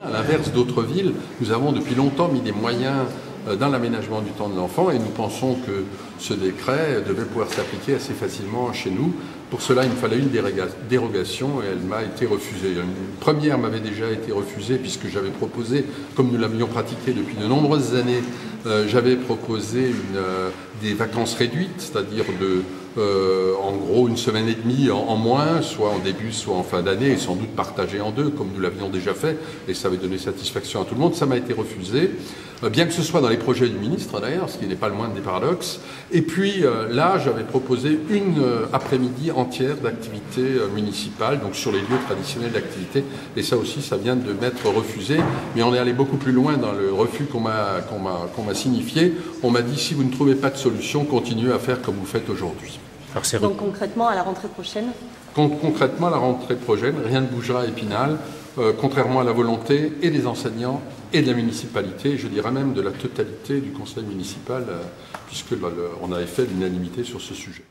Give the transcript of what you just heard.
À l'inverse d'autres villes, nous avons depuis longtemps mis des moyens dans l'aménagement du temps de l'enfant et nous pensons que ce décret devait pouvoir s'appliquer assez facilement chez nous. Pour cela, il me fallait une dérogation et elle m'a été refusée. Une première m'avait déjà été refusée puisque j'avais proposé, comme nous l'avions pratiqué depuis de nombreuses années, j'avais proposé des vacances réduites, c'est-à-dire en gros une semaine et demie en moins, soit en début, soit en fin d'année, et sans doute partagé en deux, comme nous l'avions déjà fait, et ça avait donné satisfaction à tout le monde. Ça m'a été refusé, bien que ce soit dans les projets du ministre d'ailleurs, ce qui n'est pas le moindre des paradoxes. Et puis là, j'avais proposé une après-midi entière d'activité municipale, donc sur les lieux traditionnels d'activité, et ça aussi, ça vient de m'être refusé. Mais on est allé beaucoup plus loin dans le refus qu'on m'a signifié. On m'a dit, si vous ne trouvez pas de solution, continuez à faire comme vous faites aujourd'hui. Donc concrètement, à la rentrée prochaine? Concrètement, à la rentrée prochaine, rien ne bougera à Épinal, contrairement à la volonté et des enseignants et de la municipalité, je dirais même de la totalité du conseil municipal, puisque on avait fait l'unanimité sur ce sujet.